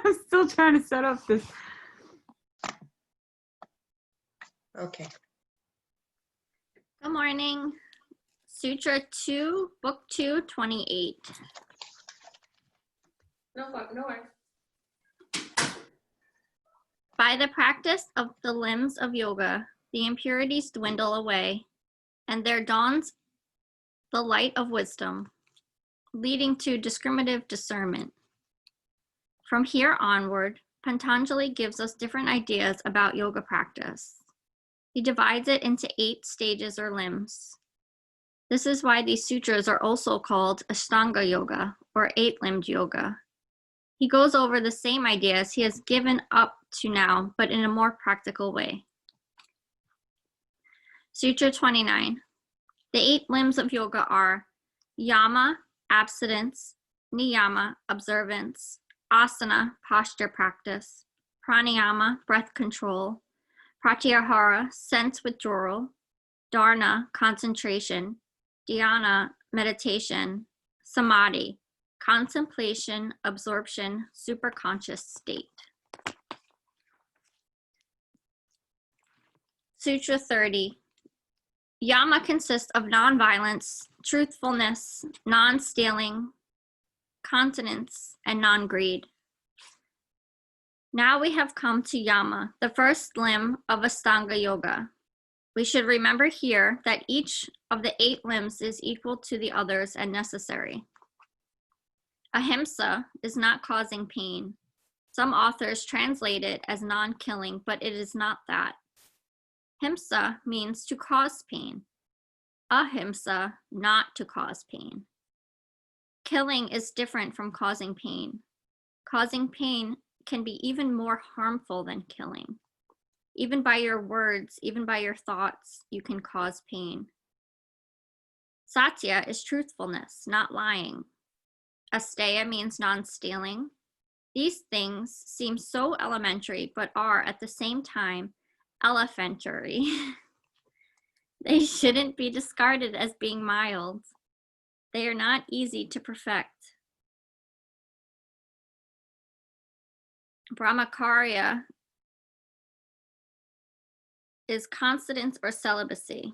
I'm still trying to set up this. Okay. Good morning. Sutra 2, Book 2, 28. No worries. By the practice of the limbs of yoga, the impurities dwindle away, and there dawns the light of wisdom, leading to discriminative discernment. From here onward, Pantanjali gives us different ideas about yoga practice. He divides it into 8 stages or limbs. This is why these sutras are also called Ashtanga Yoga or 8-limbed yoga. He goes over the same ideas he has given up to now, but in a more practical way. Sutra 29. The 8 limbs of yoga are yama, abstinence, niyama, observance, asana, posture practice, pranayama, breath control, pratyahara, sense withdrawal, dharana, concentration, dhyana, meditation, samadhi, contemplation, absorption, superconscious state. Sutra 30. Yama consists of non-violence, truthfulness, non-stealing, continence, and non-greed. Now we have come to Yama, the first limb of Ashtanga Yoga. We should remember here that each of the 8 limbs is equal to the others and necessary. Ahimsa is not causing pain. Some authors translate it as non-killing, but it is not that. Himsa means to cause pain. Ahimsa, not to cause pain. Killing is different from causing pain. Causing pain can be even more harmful than killing. Even by your words, even by your thoughts, you can cause pain. Satya is truthfulness, not lying. Asteya means non-stealing. These things seem so elementary, but are at the same time elephantary. They shouldn't be discarded as being mild. They are not easy to perfect. Brahmacharya is continence or celibacy.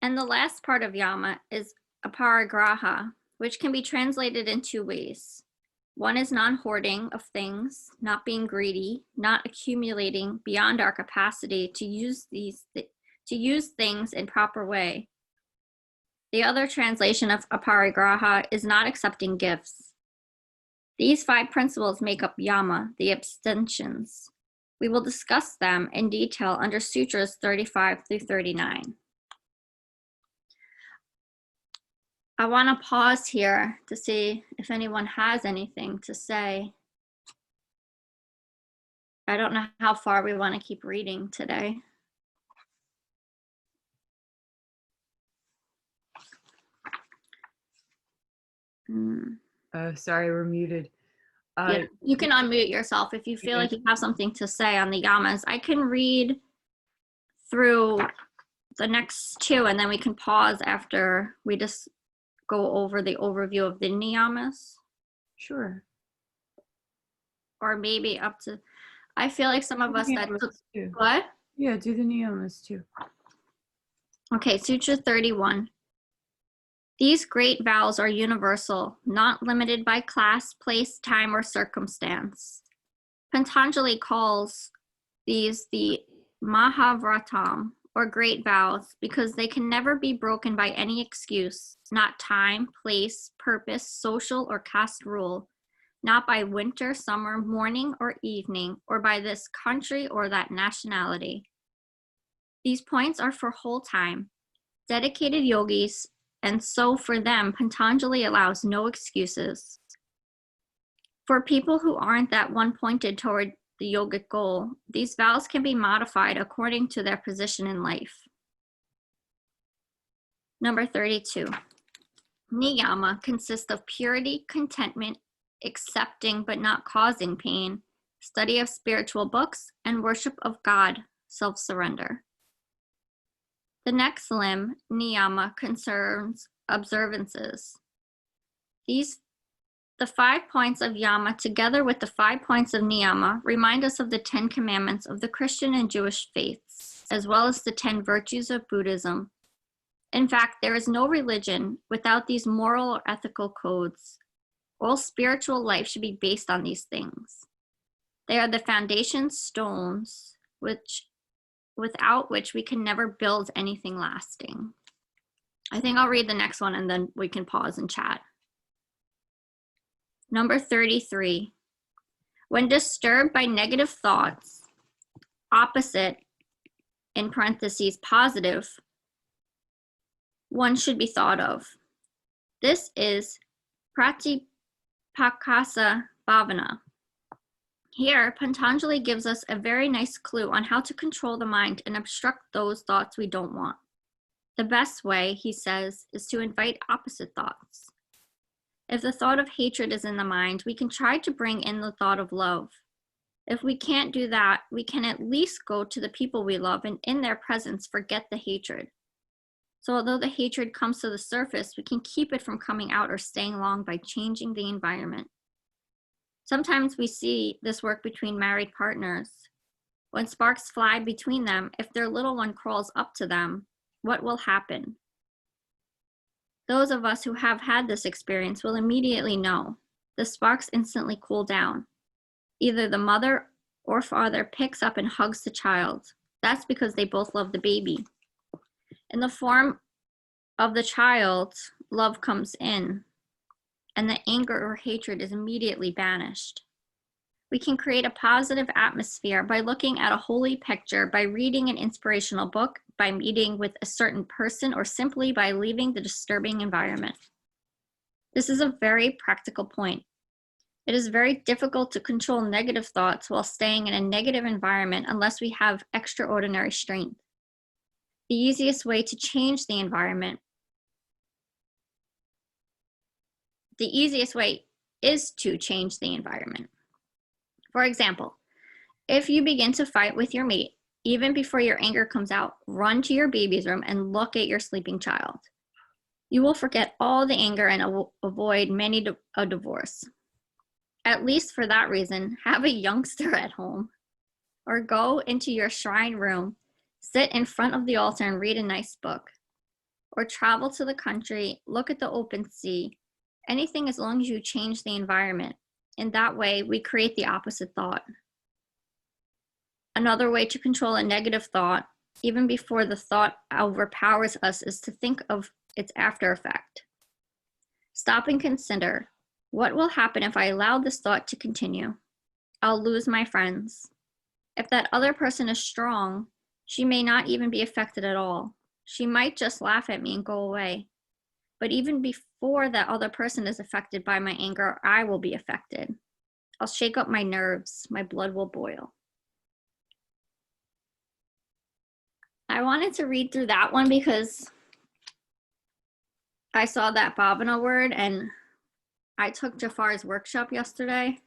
And the last part of yama is aparigraha, which can be translated in 2 ways. One is non-hoarding of things, not being greedy, not accumulating beyond our capacity to use things in proper way. The other translation of aparigraha is not accepting gifts. These 5 principles make up yama, the abstentions. We will discuss them in detail under Sutras 35 through 39. I want to pause here to see if anyone has anything to say. I don't know how far we want to keep reading today. Sorry, we're muted. Yeah, you can unmute yourself if you feel like you have something to say on the yamas. I can read through the next 2 and then we can pause after we just go over the overview of the niyamas. Sure. Or maybe up to, I feel like some of us that took, what? Yeah, do the niyamas too. Okay, Sutra 31. These great vows are universal, not limited by class, place, time, or circumstance. Patanjali calls these the Mahavratam, or great vows, because they can never be broken by any excuse, not time, place, purpose, social, or caste rule, not by winter, summer, morning, or evening, or by this country or that nationality. These points are for whole time, dedicated yogis, and so for them, Patanjali allows no excuses. For people who aren't that one pointed toward the yogic goal, these vows can be modified according to their position in life. Number 32. Niyama consists of purity, contentment, accepting but not causing pain, study of spiritual books, and worship of God, self-surrender. The next limb, niyama, concerns observances. These The 5 points of yama, together with the 5 points of niyama, remind us of the 10 commandments of the Christian and Jewish faiths, as well as the 10 virtues of Buddhism. In fact, there is no religion without these moral or ethical codes. All spiritual life should be based on these things. They are the foundation stones without which we can never build anything lasting. I think I'll read the next one and then we can pause and chat. Number 33. When disturbed by negative thoughts, opposite, in parentheses, positive, one should be thought of. This is Pratipakasa Bhavana. Here, Pantanjali gives us a very nice clue on how to control the mind and obstruct those thoughts we don't want. The best way, he says, is to invite opposite thoughts. If the thought of hatred is in the mind, we can try to bring in the thought of love. If we can't do that, we can at least go to the people we love and in their presence forget the hatred. So although the hatred comes to the surface, we can keep it from coming out or staying long by changing the environment. Sometimes we see this work between married partners. When sparks fly between them, if their little one crawls up to them, what will happen? Those of us who have had this experience will immediately know. The sparks instantly cool down. Either the mother or father picks up and hugs the child. That's because they both love the baby. In the form of the child, love comes in, and the anger or hatred is immediately banished. We can create a positive atmosphere by looking at a holy picture, by reading an inspirational book, by meeting with a certain person, or simply by leaving the disturbing environment. This is a very practical point. It is very difficult to control negative thoughts while staying in a negative environment unless we have extraordinary strength. The easiest way to change the environment, the easiest way is to change the environment. For example, if you begin to fight with your mate, even before your anger comes out, run to your baby's room and look at your sleeping child. You will forget all the anger and avoid many a divorce. At least for that reason, have a youngster at home, or go into your shrine room, sit in front of the altar and read a nice book, or travel to the country, look at the open sea, anything as long as you change the environment. In that way, we create the opposite thought. Another way to control a negative thought, even before the thought overpowers us, is to think of its after effect. Stop and consider, what will happen if I allow this thought to continue? I'll lose my friends. If that other person is strong, she may not even be affected at all. She might just laugh at me and go away. But even before that other person is affected by my anger, I will be affected. I'll shake up my nerves. My blood will boil. I wanted to read through that one because I saw that bhavana word, and I took Jafar's workshop yesterday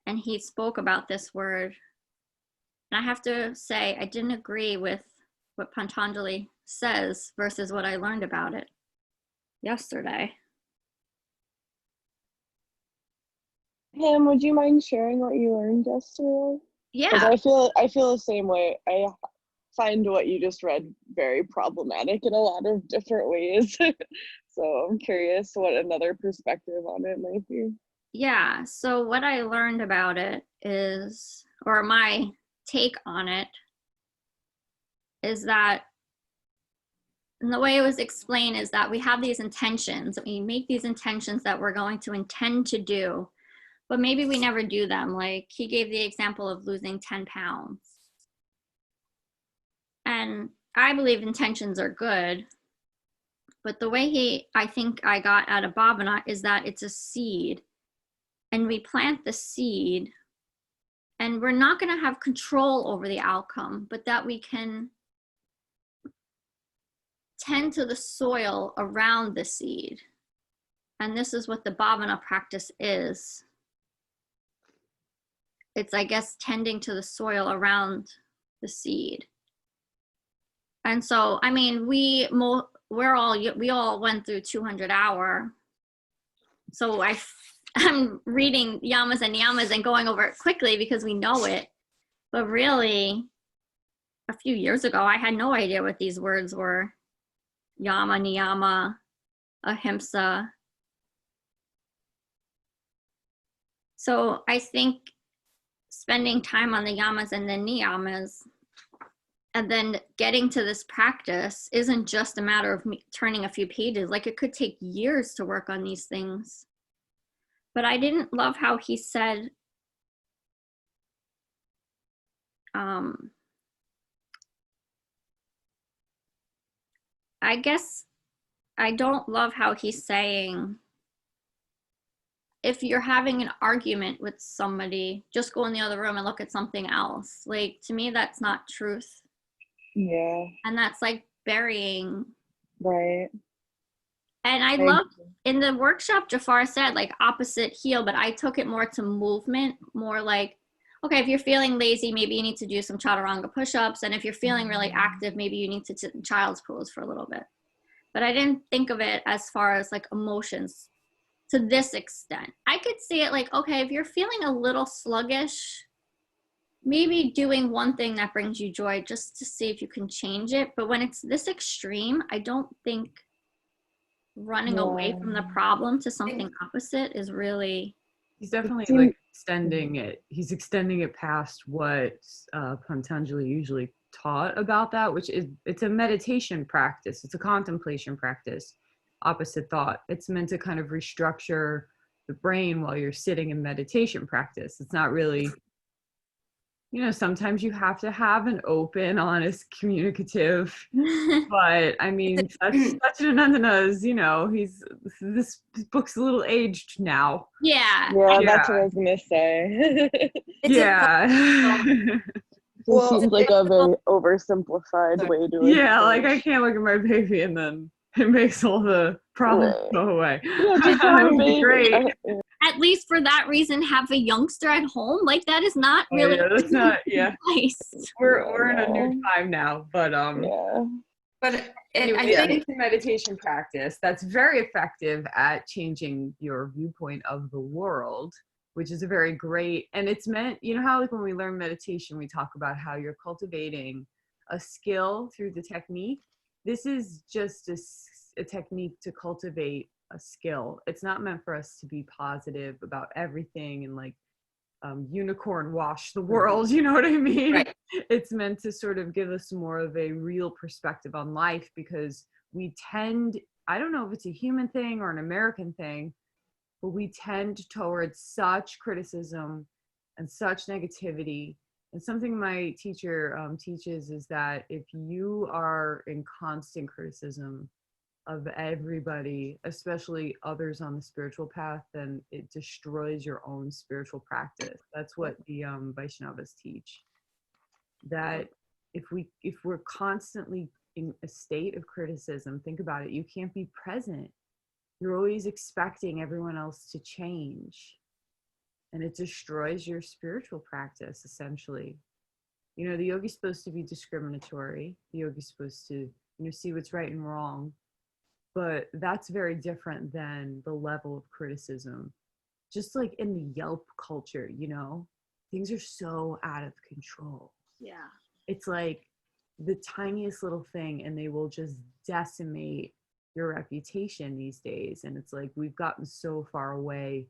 and he spoke about this word. And I have to say, I didn't agree with what Pantanjali says versus what I learned about it yesterday. Pam, would you mind sharing what you learned yesterday? Yeah. Because I feel the same way. I find what you just read very problematic in a lot of different ways. So I'm curious what another perspective on it might be. Yeah, so what I learned about it is, or my take on it, is that, and the way it was explained is that we have these intentions, we make these intentions that we're going to intend to do, but maybe we never do them. Like he gave the example of losing 10 pounds. And I believe intentions are good, but the way I think I got out of bhavana is that it's a seed, and we plant the seed, and we're not going to have control over the outcome, but that we can tend to the soil around the seed. And this is what the bhavana practice is. It's, I guess, tending to the soil around the seed. And so, I mean, we all went through 200 hour. So I'm reading yamas and niyamas and going over it quickly because we know it. But really, a few years ago, I had no idea what these words were. Yama, niyama, ahimsa. So I think spending time on the yamas and the niyamas and then getting to this practice isn't just a matter of me turning a few pages. Like, it could take years to work on these things. But I didn't love how he said, I guess I don't love how he's saying, if you're having an argument with somebody, just go in the other room and look at something else. Like, to me, that's not truth. Yeah. And that's like burying. Right. And I love, in the workshop, Jafar said like opposite heel, but I took it more to movement, more like, okay, if you're feeling lazy, maybe you need to do some chaturanga push-ups. And if you're feeling really active, maybe you need to sit in child's pose for a little bit. But I didn't think of it as far as like emotions to this extent. I could see it like, okay, if you're feeling a little sluggish, maybe doing one thing that brings you joy just to see if you can change it. But when it's this extreme, I don't think running away from the problem to something opposite is really. He's definitely like extending it. He's extending it past what Pantanjali usually taught about that, which is, it's a meditation practice. It's a contemplation practice, opposite thought. It's meant to kind of restructure the brain while you're sitting in meditation practice. It's not really, you know, sometimes you have to have an open, honest, communicative, but I mean, Satchidanandana is, you know, this book's a little aged now. Yeah. Yeah, that's what I was gonna say. Yeah. It seems like a very oversimplified way to Yeah, like I approach. can't look at my baby and then it makes all the problems go away. Yeah, just That have a would be baby. great. At least for that reason, have a youngster at home. Like, that is not Oh, really yeah, that's not, yeah. nice. We're in a new time now, but Yeah. But anyway, I yeah, think it's a meditation practice that's very effective at changing your viewpoint of the world, which is a very great, and it's meant, you know how like when we learn meditation, we talk about how you're cultivating a skill through the technique. This is just a technique to cultivate a skill. It's not meant for us to be positive about everything and like unicorn wash the world, you know what I mean? Right. It's meant to sort of give us more of a real perspective on life, because we tend, I don't know if it's a human thing or an American thing, but we tend towards such criticism and such negativity. And something my teacher teaches is that if you are in constant criticism of everybody, especially others on the spiritual path, then it destroys your own spiritual practice. That's what the Vaishnavas teach. That if we're constantly in a state of criticism, think about it, you can't be present. You're always expecting everyone else to change, and it destroys your spiritual practice, essentially. You know, the yogi's supposed to be discriminatory. The yogi's supposed to, you know, see what's right and wrong. But that's very different than the level of criticism. Just like in the Yelp culture, you know, things are so out of control. Yeah. It's like the tiniest little thing and they will just decimate your reputation these days. And it's like we've gotten so far away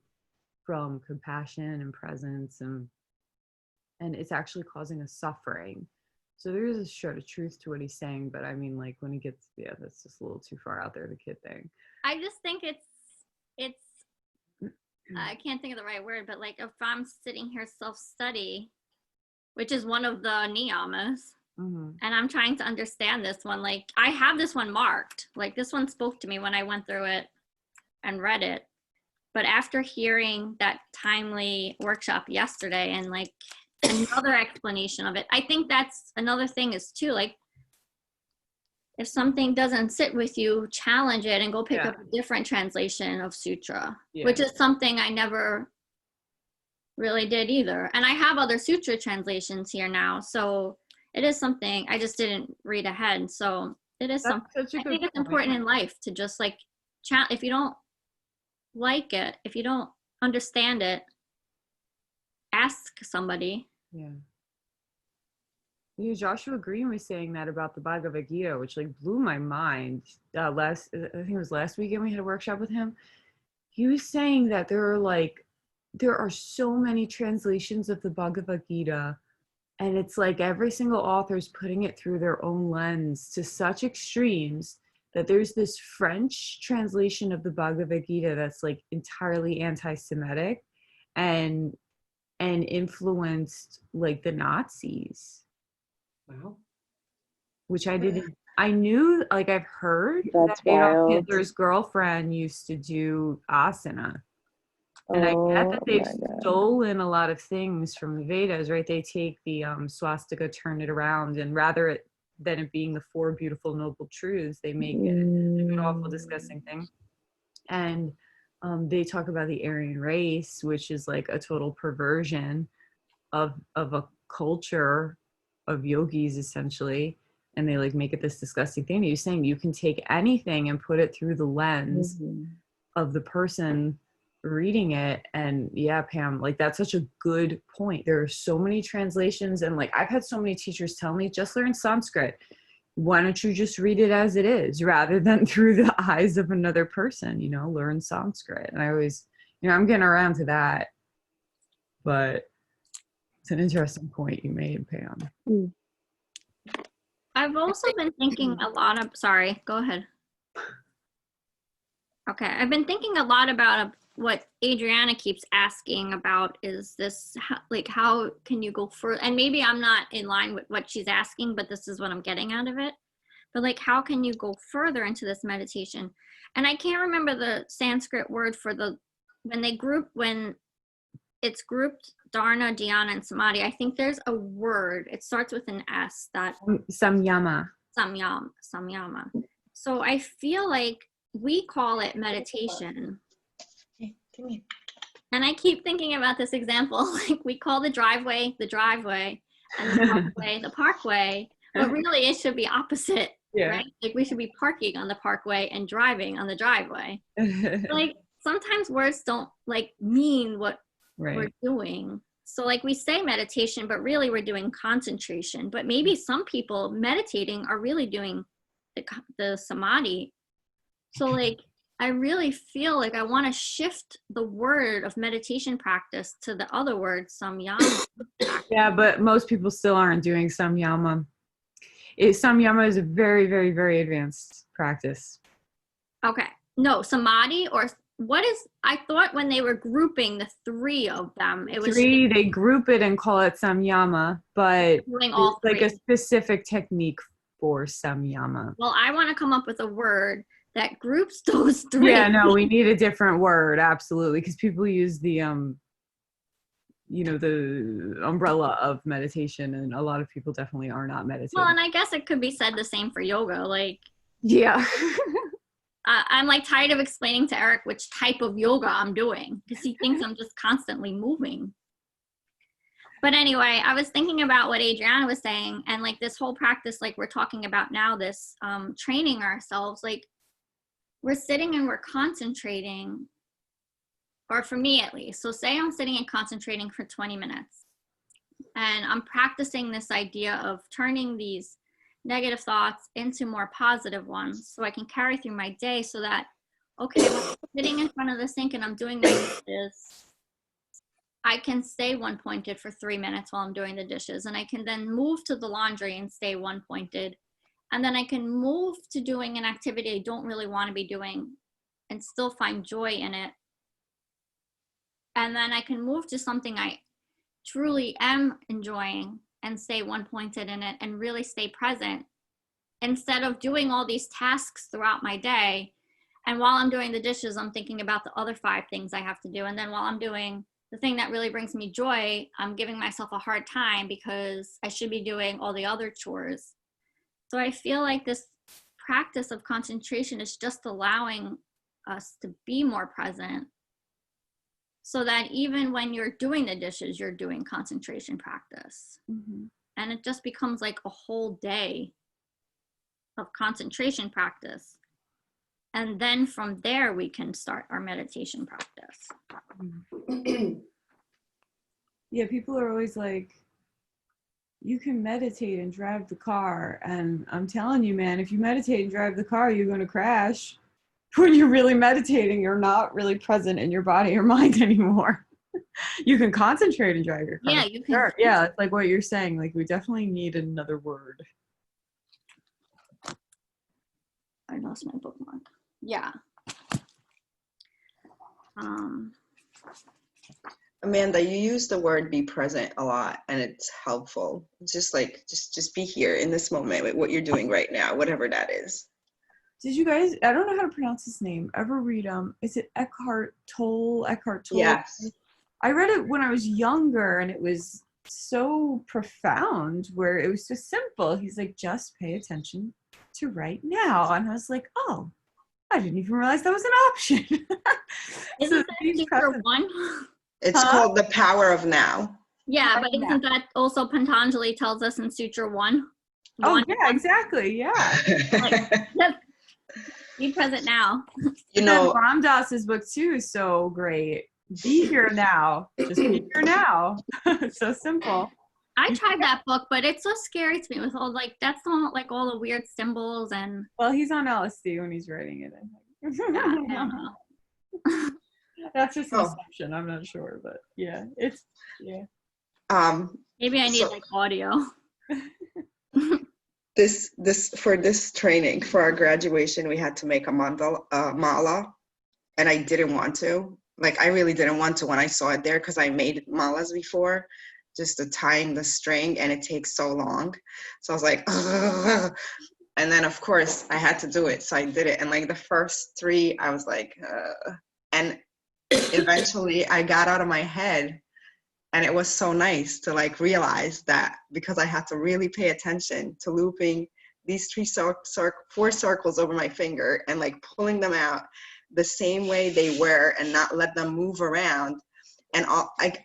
from compassion and presence, and it's actually causing us suffering. So there is a shred of truth to what he's saying, but I mean, like when it gets, yeah, that's just a little too far out there, the kid thing. I just think it's I can't think of the right word, but like if I'm sitting here self-study, which is one of the niyamas, and I'm trying to understand this one, like I have this one marked, like this one spoke to me when I went through it and read it. But after hearing that timely workshop yesterday and like another explanation of it, I think that's another thing is too, like if something doesn't sit with you, challenge it and go pick up a different translation of sutra, which is something I never really did either. And I have other sutra translations here now, so it is something I just didn't read ahead. So it is something I think it's important in life to just like if you don't like it, if you don't understand it, ask somebody. Yeah. Yeah, Joshua Green was saying that about the Bhagavad Gita, which like blew my mind. I think it was last weekend we had a workshop with him. He was saying that there are so many translations of the Bhagavad Gita, and it's like every single author is putting it through their own lens to such extremes that there's this French translation of the Bhagavad Gita that's like entirely anti-Semitic and influenced like the Nazis, Wow. which I didn't. I knew, like I've heard That's that Adolf wild. Hitler's girlfriend used to do asana. And I get that Oh they've my God. stolen a lot of things from the Vedas, right? They take the swastika, turn it around, and rather than it being the four beautiful noble truths, they make it an awful, disgusting thing. And they talk about the Aryan race, which is like a total perversion of a culture of yogis, essentially. And they like make it this disgusting thing. You're saying you can take anything and put it through the lens of the person reading it. And yeah, Pam, like that's such a good point. There are so many translations, and like I've had so many teachers tell me, just learn Sanskrit. Why don't you just read it as it is rather than through the eyes of another person? Learn Sanskrit. And I always, I'm getting around to that, but it's an interesting point you made, Pam. I've also been thinking a lot of, sorry, go ahead. Okay, I've been thinking a lot about what Adriana keeps asking about is this, how can you go further? And maybe I'm not in line with what she's asking, but this is what I'm getting out of it. But like, how can you go further into this meditation? And I can't remember the Sanskrit word for when it's grouped dharana, dhyana, and samadhi. I think there's a word, it starts with an S, that Samyama. Samyama. So I feel like we call it meditation. Hey, come here. And I keep thinking about this example, like we call the driveway, and the parkway, but really it should be opposite, right? Like we should be parking on the parkway and driving on the driveway. Like sometimes words don't like mean what we're doing. So like we say meditation, but really we're doing concentration. But maybe some people meditating are really doing the samadhi. So like I really feel like I want to shift the word of meditation practice to the other word, samyama. Yeah, but most people still aren't doing samyama. Samyama is a very, very, very advanced practice. Okay. No, samadhi or what is, I thought when they were grouping the three of them, it was three, they group it and call it samyama, but doing all it's like three. a specific technique for samyama. Well, I want to come up with a word that groups those three. Yeah, no, we need a different word, absolutely, because people use the the umbrella of meditation, and a lot of people definitely are not meditating. Well, and I guess it could be said the same for yoga. Like, yeah. I'm like tired of explaining to Eric which type of yoga I'm doing because he thinks I'm just constantly moving. But anyway, I was thinking about what Adriana was saying, and like this whole practice, like we're talking about now, this training ourselves, like we're sitting and we're concentrating, or for me at least. So say I'm sitting and concentrating for 20 minutes and I'm practicing this idea of turning these negative thoughts into more positive ones so I can carry through my day, so that, okay, when I'm sitting in front of the sink and I'm doing my dishes, I can stay one pointed for 3 minutes while I'm doing the dishes, and I can then move to the laundry and stay one pointed. And then I can move to doing an activity I don't really want to be doing and still find joy in it. And then I can move to something I truly am enjoying and stay one pointed in it and really stay present, instead of doing all these tasks throughout my day. And while I'm doing the dishes, I'm thinking about the other 5 things I have to do. And then while I'm doing the thing that really brings me joy, I'm giving myself a hard time because I should be doing all the other chores. So I feel like this practice of concentration is just allowing us to be more present, so that even when you're doing the dishes, you're doing concentration practice. Mm-hmm. And it just becomes like a whole day of concentration practice. And then from there, we can start our meditation practice. Yeah, people are always like, you can meditate and drive the car. And I'm telling you, man, if you meditate and drive the car, you're going to crash. When you're really meditating, you're not really present in your body or mind anymore. You can concentrate and drive your car. Yeah, you can. Sure. Yeah, it's like what you're saying. Like, we definitely need another word. I lost my bookmark. Yeah. Amanda, you use the word be present a lot, and it's helpful. Just like, just be here in this moment with what you're doing right now, whatever that is. Did you guys, I don't know how to pronounce his name, ever read, is it Eckhart Tolle? Yes. I read it when I was younger, and it was so profound, where it was so simple. He's like, just pay attention to right now. And I was like, oh, I didn't even realize that was an option. Isn't that Sutra 1? It's called the power of now. Yeah, but isn't that also Pantanjali tells us in Sutra 1? Oh, yeah, exactly. Yeah. Like, be present now. You know, Ram Dass's book too is so great. Be here now. Just be here now. It's so simple. I tried that book, but it's so scary to me with all that's not like all the weird symbols and. Well, he's on LSD when he's writing it. Yeah, I don't know. That's just an assumption. I'm not sure, but yeah, it's yeah. Maybe I need like audio. This for this training for our graduation, we had to make a mala, and I didn't want to. Like, I really didn't want to when I saw it there, because I made malas before, just to tying the string, and it takes so long. So I was like, ugh. And then of course I had to do it, so I did it. And like the first 3, I was like, and eventually I got out of my head. And it was so nice to like realize that, because I had to really pay attention to looping these 4 circles over my finger and like pulling them out the same way they were and not let them move around. And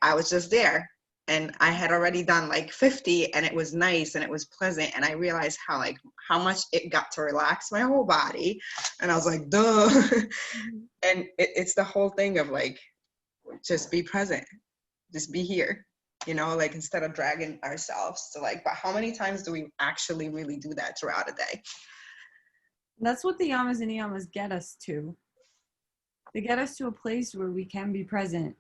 I was just there, and I had already done like 50, and it was nice and it was pleasant. And I realized how much it got to relax my whole body. And I was like, duh. And it's the whole thing of like, just be present. Just be here, like, instead of dragging ourselves to like, but how many times do we actually really do that throughout a day? That's what the yamas and niyamas get us to. They get us to a place where we can be present,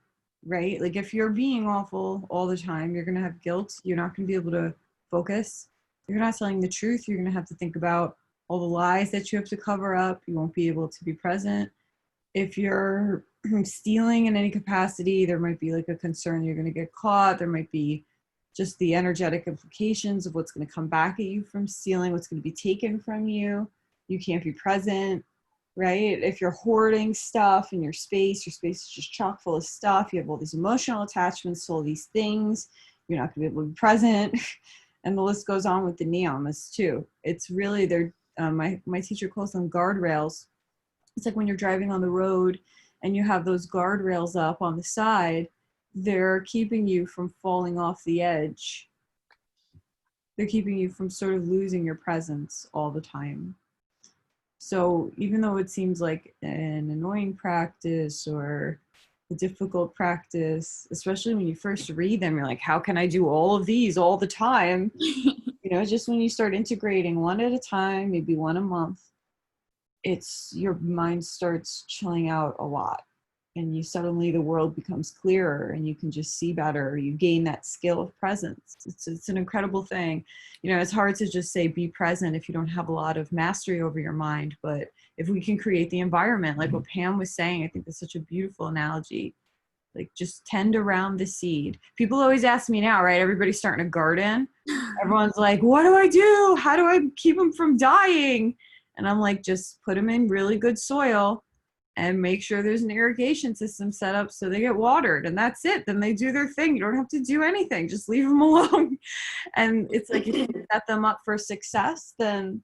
right? Like, if you're being awful all the time, you're going to have guilt. You're not going to be able to focus. You're not telling the truth. You're going to have to think about all the lies that you have to cover up. You won't be able to be present. If you're stealing in any capacity, there might be like a concern you're going to get caught. There might be just the energetic implications of what's going to come back at you from stealing, what's going to be taken from you. You can't be present, right? If you're hoarding stuff in your space is just chock full of stuff. You have all these emotional attachments to all these things. You're not going to be able to be present. And the list goes on with the niyamas too. It's really, they're my teacher calls them guardrails. It's like when you're driving on the road and you have those guardrails up on the side, they're keeping you from falling off the edge. They're keeping you from sort of losing your presence all the time. So even though it seems like an annoying practice or a difficult practice, especially when you first read them, you're like, how can I do all of these all the time? Just when you start integrating one at a time, maybe one a month, your mind starts chilling out a lot, and the world becomes clearer and you can just see better. You gain that skill of presence. It's an incredible thing. It's hard to just say be present if you don't have a lot of mastery over your mind, but if we can create the environment, like what Pam was saying, I think that's such a beautiful analogy. Like, just tend around the seed. People always ask me now, right? Everybody's starting a garden. Everyone's like, what do I do? How do I keep them from dying? And I'm like, just put them in really good soil and make sure there's an irrigation system set up so they get watered, and that's it. Then they do their thing. You don't have to do anything. Just leave them alone. And it's like, if you set them up for success, then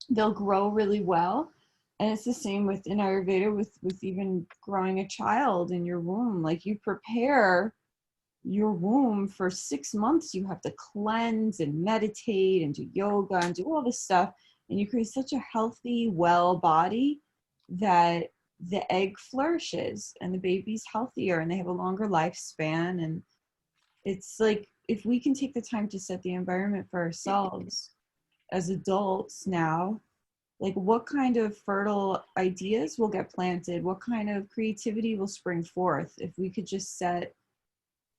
they'll grow really well. And it's the same with in Ayurveda with even growing a child in your womb. Like, you prepare your womb for 6 months. You have to cleanse and meditate and do yoga and do all this stuff. And you create such a healthy, well body that the egg flourishes and the baby's healthier and they have a longer lifespan. And it's like, if we can take the time to set the environment for ourselves as adults now, like what kind of fertile ideas will get planted? What kind of creativity will spring forth if we could just set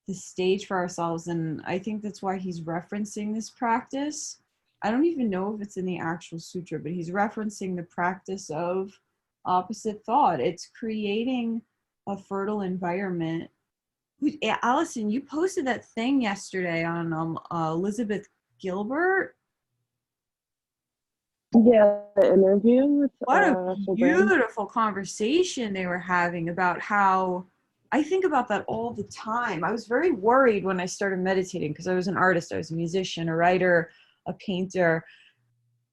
the stage for ourselves? And I think that's why he's referencing this practice. I don't even know if it's in the actual sutra, but he's referencing the practice of opposite thought. It's creating a fertile environment. Allison, you posted that thing yesterday on Elizabeth Gilbert. Yeah, the interview with What a beautiful conversation they were having about how, I think about that all the time. I was very worried when I started meditating because I was an artist, I was a musician, a writer, a painter.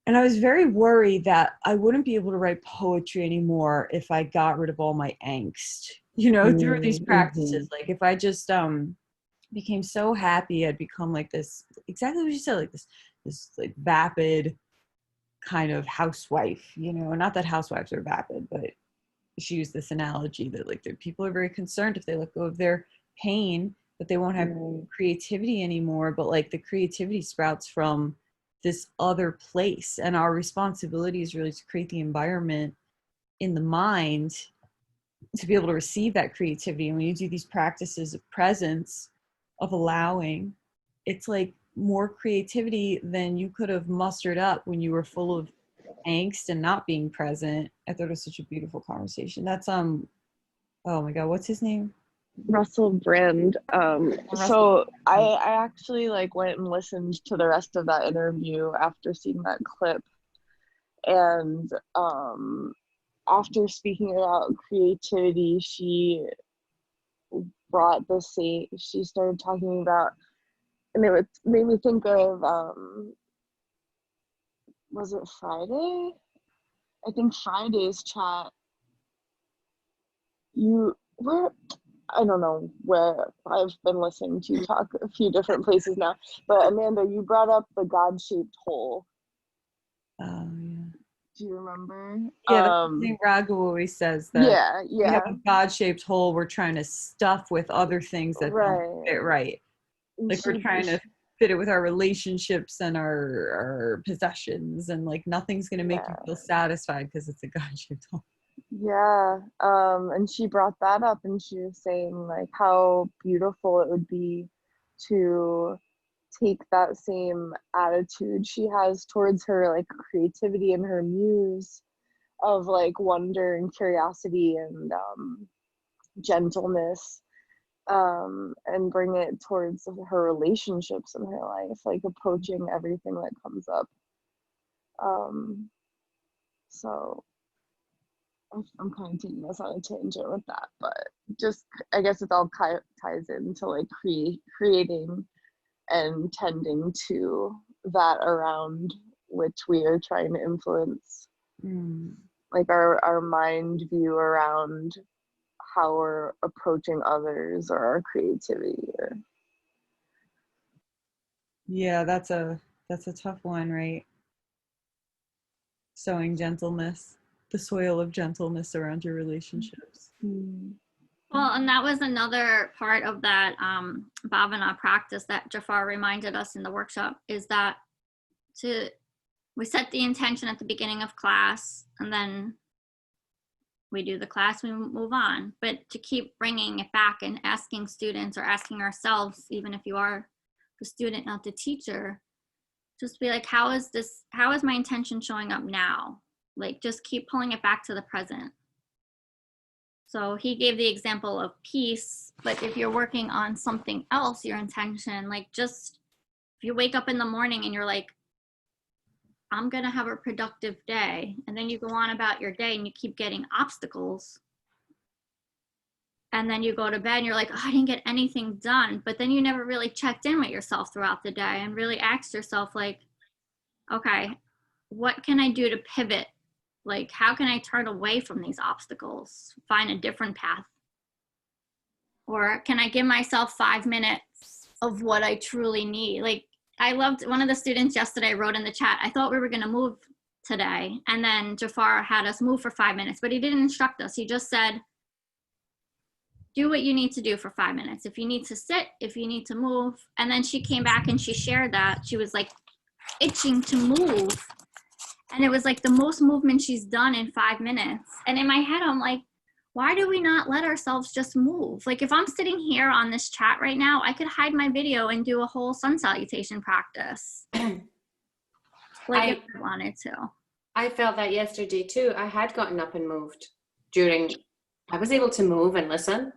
And I was very worried that I wouldn't be able to write poetry anymore if I got rid of all my angst, through these practices. Like if I just became so happy, I'd become like this, exactly what you said, like this like vapid kind of housewife, not that housewives are vapid, but she used this analogy that like people are very concerned if they let go of their pain, that they won't have creativity anymore. But like the creativity sprouts from this other place, and our responsibility is really to create the environment in the mind to be able to receive that creativity. And when you do these practices of presence, of allowing, it's like more creativity than you could have mustered up when you were full of angst and not being present. I thought it was such a beautiful conversation. That's oh my god, what's his name? Russell Brand. So I actually like went and listened to the rest of that interview after seeing that clip, and after speaking about creativity, she started talking about, and it made me think of was it Friday? I think Friday's chat. I don't know where I've been listening to you talk a few different places now, but Amanda, you brought up the God-shaped hole. Oh yeah. Do you remember? Yeah, that's the thing Raghu always says, that we have a God-shaped hole we're trying to stuff with other things that don't fit right. Like we're trying to fit it with our relationships and our possessions, and like nothing's gonna make you feel satisfied because it's a God-shaped hole. Yeah, and she brought that up, and she was saying like how beautiful it would be to take that same attitude she has towards her like creativity and her muse of like wonder and curiosity and gentleness, and bring it towards her relationships in her life, like approaching everything that comes up. So I'm kind of taking us on a tangent with that, but just I guess it all ties into like creating and tending to that around which we are trying to influence, like our mind view around how we're approaching others or our creativity. Yeah, that's a tough one, right? Sowing gentleness, the soil of gentleness around your relationships. Well, and that was another part of that bhavana practice that Jafar reminded us in the workshop, is that we set the intention at the beginning of class, and then we do the class, we move on. But to keep bringing it back and asking students, or asking ourselves, even if you are the student, not the teacher, just be like, how is my intention showing up now? Like, just keep pulling it back to the present. So he gave the example of peace, but if you're working on something else, your intention, like just if you wake up in the morning and you're like, I'm going to have a productive day, and then you go on about your day and you keep getting obstacles, and then you go to bed and you're like, oh, I didn't get anything done, but then you never really checked in with yourself throughout the day and really asked yourself, like, okay, what can I do to pivot? Like, how can I turn away from these obstacles, find a different path? Or can I give myself 5 minutes of what I truly need? Like, I loved, one of the students yesterday wrote in the chat, I thought we were going to move today. And then Jafar had us move for 5 minutes, but he didn't instruct us. He just said, do what you need to do for 5 minutes. If you need to sit, if you need to move. And then she came back and she shared that she was like itching to move. And it was like the most movement she's done in 5 minutes. And in my head, I'm like, why do we not let ourselves just move? Like if I'm sitting here on this chat right now, I could hide my video and do a whole sun salutation practice. Like if I wanted to. I felt that yesterday too. I had gotten up and moved I was able to move and listen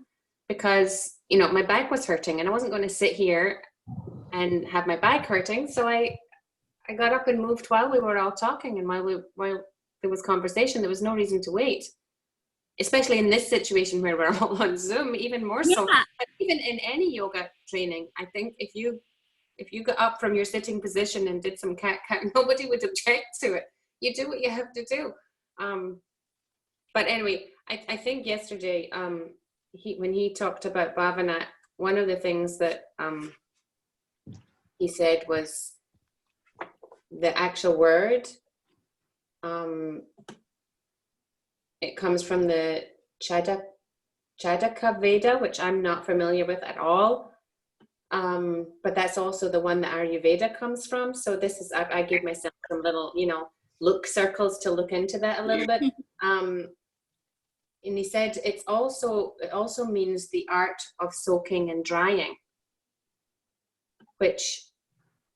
because, you know, my back was hurting and I wasn't going to sit here and have my back hurting. So I got up and moved while we were all talking, and while there was conversation. There was no reason to wait, especially in this situation where we're all on Zoom, even more so. Yeah. But even in any yoga training, I think if you got up from your sitting position and did some cat, nobody would object to it. You do what you have to do. But anyway, I think yesterday, when he talked about bhavana, one of the things that he said was the actual word. It comes from the Chadaka Veda, which I'm not familiar with at all. But that's also the one that Ayurveda comes from. So this is, I gave myself some little, look circles to look into that a little bit. And he said it also means the art of soaking and drying, which,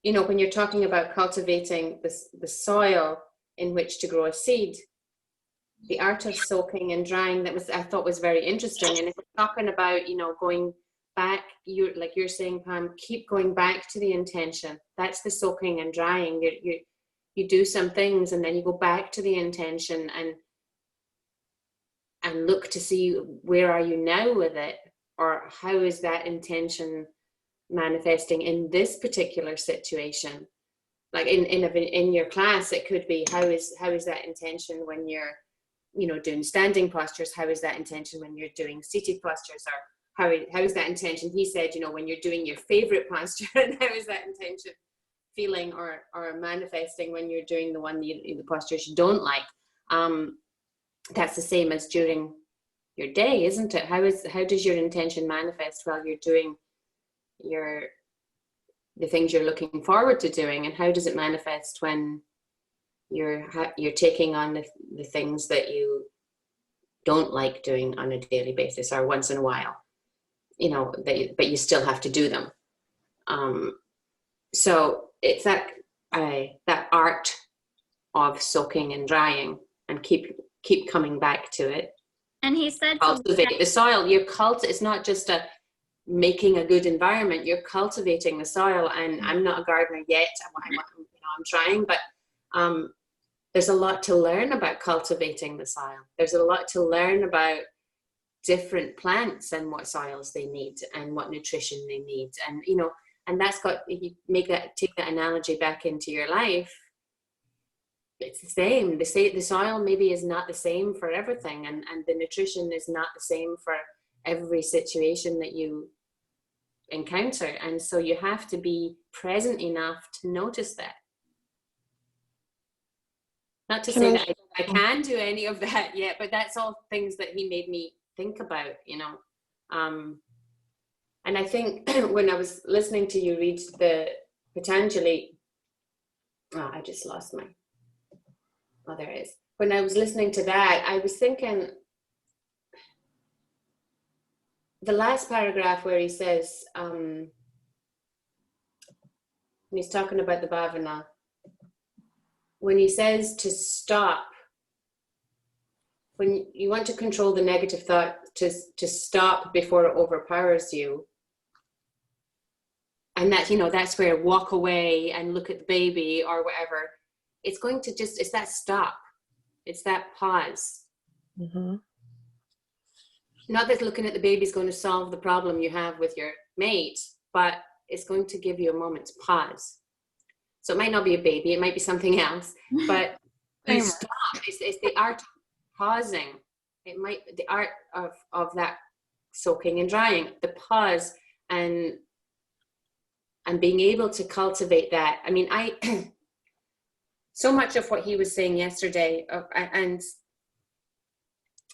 when you're talking about cultivating the soil in which to grow a seed, the art of soaking and drying, I thought was very interesting. And if we're talking about, going back, like you're saying, Pam, keep going back to the intention. That's the soaking and drying. You do some things and then you go back to the intention and look to see where are you now with it, or how is that intention manifesting in this particular situation. Like in your class, it could be how is that intention when you're doing standing postures? How is that intention when you're doing seated postures? Or how is that intention, he said, when you're doing your favorite posture, and how is that intention feeling or manifesting when you're doing the postures you don't like? That's the same as during your day, isn't it? How does your intention manifest while you're doing the things you're looking forward to doing, and how does it manifest when you're taking on the things that you don't like doing on a daily basis or once in a while, but you still have to do them. So it's that art of soaking and drying, and keep coming back to it. And he said, cultivate the soil. It's not just making a good environment. You're cultivating the soil. And I'm not a gardener yet. I'm trying, but there's a lot to learn about cultivating the soil. There's a lot to learn about different plants and what soils they need and what nutrition they need. And, and that's if you take that analogy back into your life, it's the same. The soil maybe is not the same for everything, and the nutrition is not the same for every situation that you encounter. And so you have to be present enough to notice that. Not to say that I can do any of that yet, but that's all things that he made me think about, And I think when I was listening to you read the Patanjali, I just lost my, there it is. When I was listening to that, I was thinking, the last paragraph where he says, when he's talking about the bhavana, when he says to stop, when you want to control the negative thought, to stop before it overpowers you. And that, that's where walk away and look at the baby or whatever. It's going to it's that stop. It's that pause. Mm-hmm. Not that looking at the baby is going to solve the problem you have with your mate, but it's going to give you a moment's pause. So it might not be a baby, it might be something else, but you stop. It's the art of pausing. It might be the art of that soaking and drying, the pause, and being able to cultivate that. I mean, so much of what he was saying yesterday and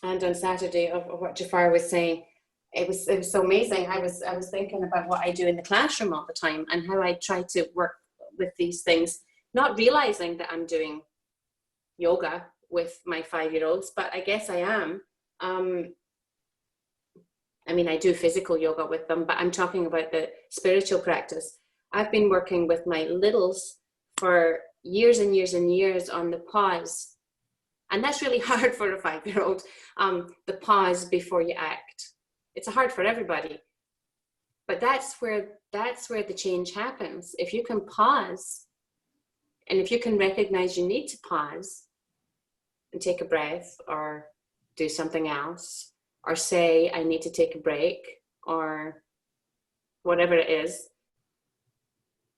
on Saturday of what Jafar was saying, it was so amazing. I was thinking about what I do in the classroom all the time and how I try to work with these things, not realizing that I'm doing yoga with my 5-year-olds, but I guess I am. I mean, I do physical yoga with them, but I'm talking about the spiritual practice. I've been working with my littles for years and years and years on the pause. And that's really hard for a 5-year-old, the pause before you act. It's hard for everybody. But that's where the change happens. If you can pause, and if you can recognize you need to pause and take a breath or do something else, or say, I need to take a break, or whatever it is,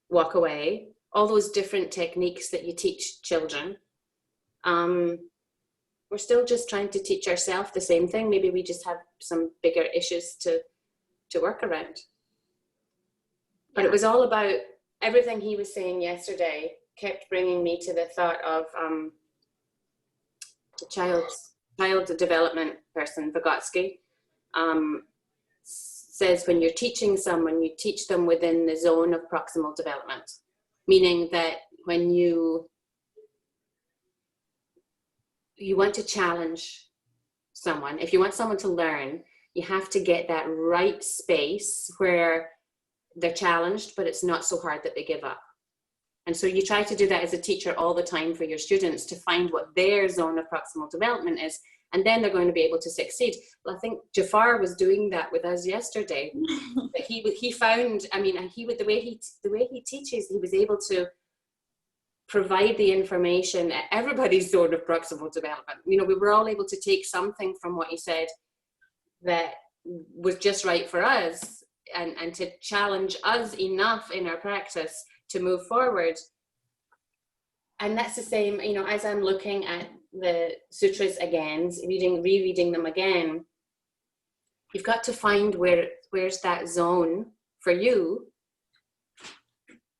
walk away, all those different techniques that you teach children. We're still just trying to teach ourselves the same thing. Maybe we just have some bigger issues to work around. But it was all about, everything he was saying yesterday kept bringing me to the thought of the child development person, Vygotsky, says when you're teaching someone, you teach them within the zone of proximal development, meaning that when you want to challenge someone, if you want someone to learn, you have to get that right space where they're challenged, but it's not so hard that they give up. And so you try to do that as a teacher all the time for your students, to find what their zone of proximal development is, and then they're going to be able to succeed. Well, I think Jafar was doing that with us yesterday. That he found, I mean, the way he teaches, he was able to provide the information at everybody's zone of proximal development. You know, we were all able to take something from what he said that was just right for us, and to challenge us enough in our practice to move forward. And that's the same, you know, as I'm looking at the sutras again, rereading them again, you've got to find where's that zone for you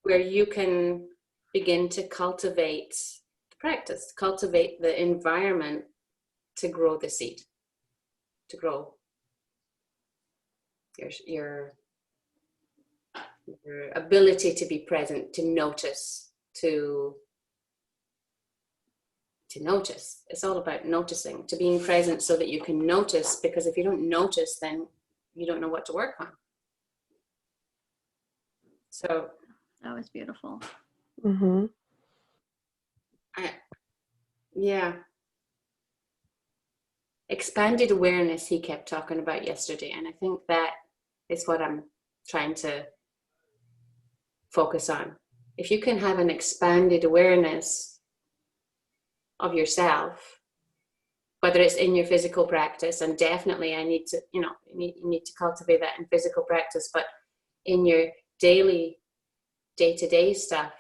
where you can begin to cultivate the practice, cultivate the environment to grow the seed, to grow your ability to be present, to notice, to notice. It's all about noticing, to being present so that you can notice, because if you don't notice, then you don't know what to work on. So That was beautiful. Mm-hmm. Yeah. Expanded awareness he kept talking about yesterday, and I think that is what I'm trying to focus on. If you can have an expanded awareness of yourself, whether it's in your physical practice, and definitely I need to, you need to cultivate that in physical practice, but in your daily, day-to-day stuff,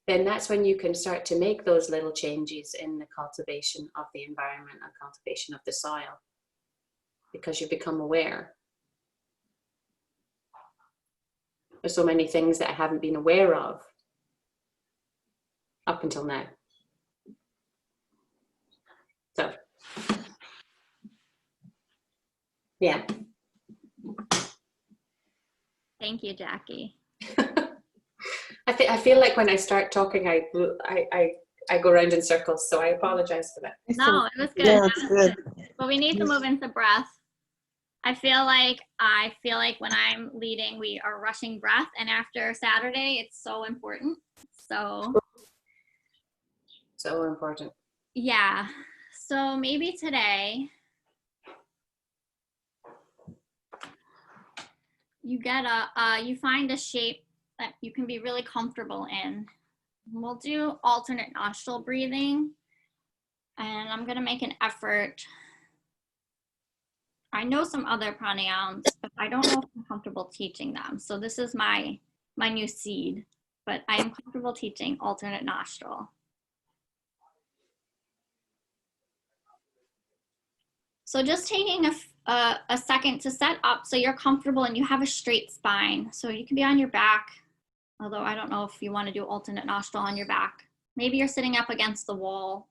then that's when you can start to make those little changes in the cultivation of the environment and cultivation of the soil, because you become aware. There's so many things that I haven't been aware of up until now. So, yeah. Thank you, Jackie. I feel like when I start talking, I go around in circles, so I apologize for that. No, it was good. Yeah, That it's was good. But we need to move into breath. I feel like when I'm leading, we are rushing breath, and after Saturday, it's so important. So important. Yeah. So maybe today you get you find a shape that you can be really comfortable in. We'll do alternate nostril breathing, and I'm gonna make an effort. I know some other pranayams, but I don't know if I'm comfortable teaching them. So this is my new seed, but I am comfortable teaching alternate nostril. So just taking a second to set up so you're comfortable and you have a straight spine. So you can be on your back, although I don't know if you want to do alternate nostril on your back. Maybe you're sitting up against the wall,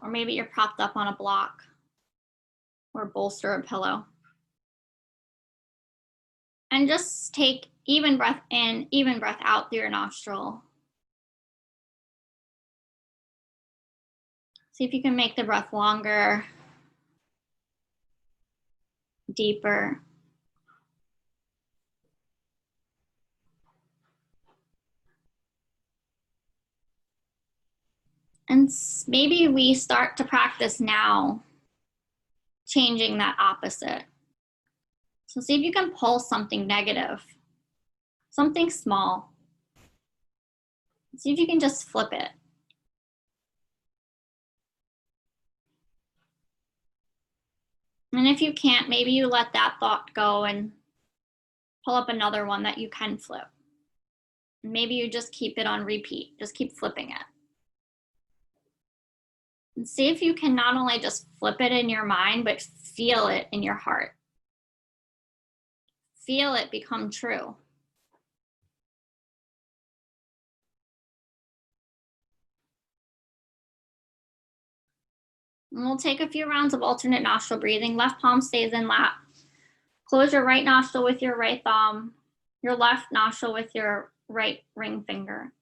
or maybe you're propped up on a block or bolster a pillow. And just take even breath in, even breath out through your nostril. See if you can make the breath longer, deeper. And maybe we start to practice now, changing that opposite. So see if you can pull something negative, something small. See if you can just flip it. And if you can't, maybe you let that thought go and pull up another one that you can flip. Maybe you just keep it on repeat, just keep flipping it. And see if you can not only just flip it in your mind, but feel it in your heart. Feel it become true. And we'll take a few rounds of alternate nostril breathing. Left palm stays in lap. Close your right nostril with your right thumb, your left nostril with your right ring finger.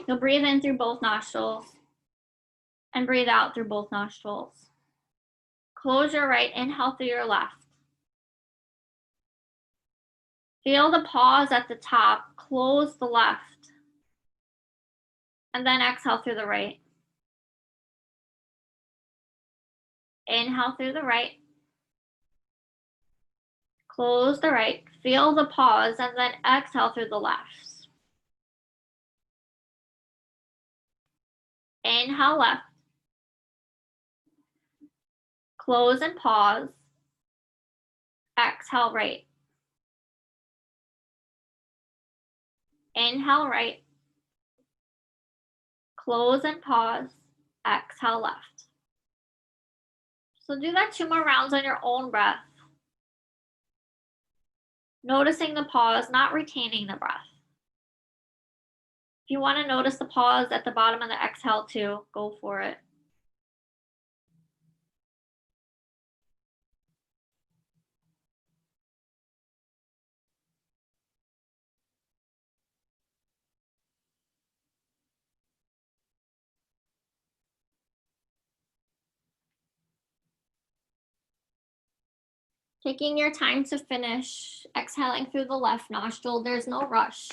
You'll breathe in through both nostrils and breathe out through both nostrils. Close your right, inhale through your left. Feel the pause at the top, close the left, and then exhale through the right. Inhale through the right. Close the right, feel the pause, and then exhale through the left. Inhale left. Close and pause. Exhale right. Inhale right. Close and pause. Exhale left. So do that 2 more rounds on your own breath. Noticing the pause, not retaining the breath. If you want to notice the pause at the bottom of the exhale too, go for it. Taking your time to finish, exhaling through the left nostril, there's no rush.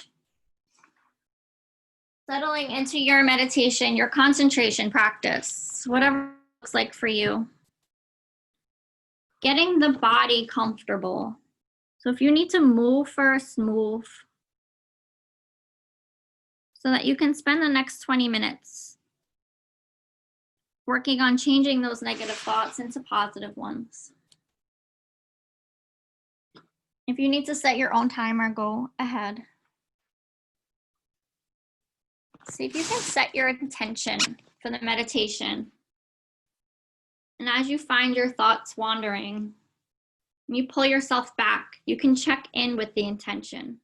Settling into your meditation, your concentration practice, whatever it looks like for you. Getting the body comfortable. So if you need to move first, move. So that you can spend the next 20 minutes working on changing those negative thoughts into positive ones. If you need to set your own timer, go ahead. See if you can set your intention for the meditation. And as you find your thoughts wandering, and you pull yourself back, you can check in with the intention.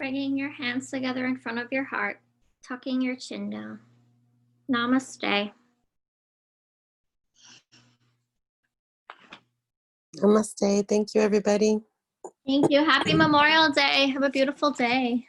Bringing your hands together in front of your heart, tucking your chin down. Namaste. Namaste. Thank you, everybody. Thank you. Happy Memorial Day. Have a beautiful day.